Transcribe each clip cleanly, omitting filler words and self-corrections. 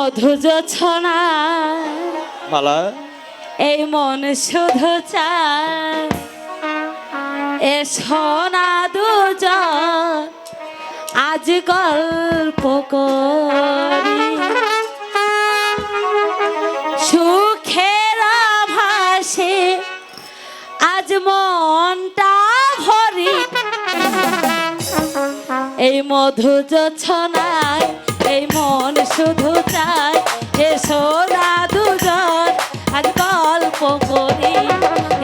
মধু জোছনা মালা এই মন শুধু চায় এ সোনা দুজন আজ গল্প করি সুখের ভাসে আজ মনটা ভরি এই মধু জোছনায় এই মন শুধু চায় এ সোনা দুজন আজ গল্প করি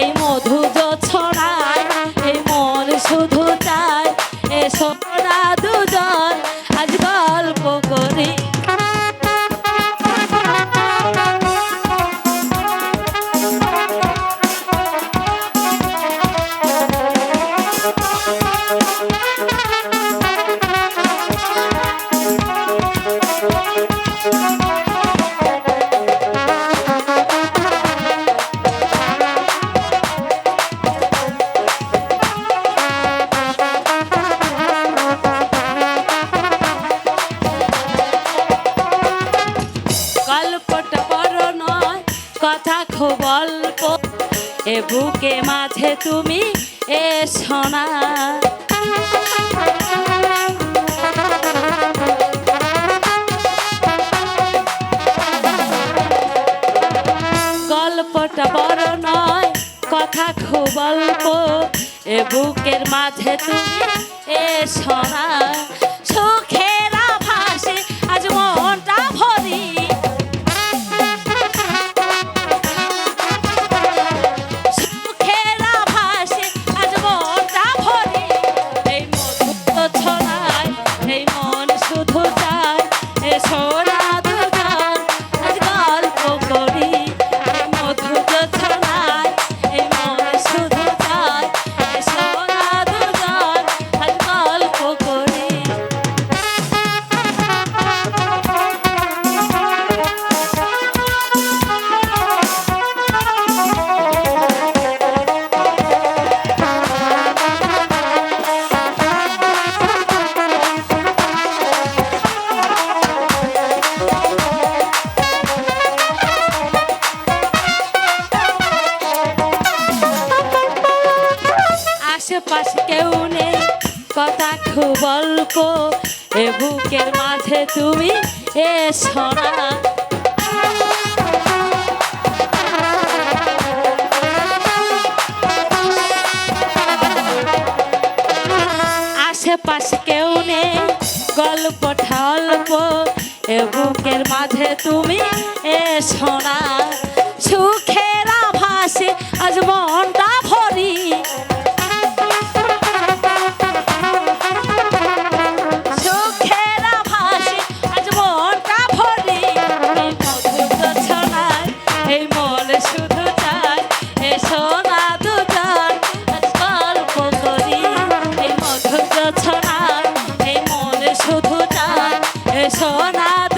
এই মধু জোছনায় এই মন শুধু চায় এ সোনা দুজন আজ গল্প করি গল্পটা বড় নয় কথা খুব অল্প এ বুকে মাঝে তুমি এ সোনা গল্পটা বড় নয় কথা খুব অল্প এ বুকের মাঝে তুমি এ সোনা সুখের ভাসে আজ মনটা ভরি আশেপাশে কেউ নেই কথা খুব অল্প এ বুকের মাঝে তুমি এ সোনা আশেপাশে কেউ নেই গল্পটা অল্প এ বুকের মাঝে তুমি এ সোনা সুখের ভাসে আজ মনটা ভরি সোনা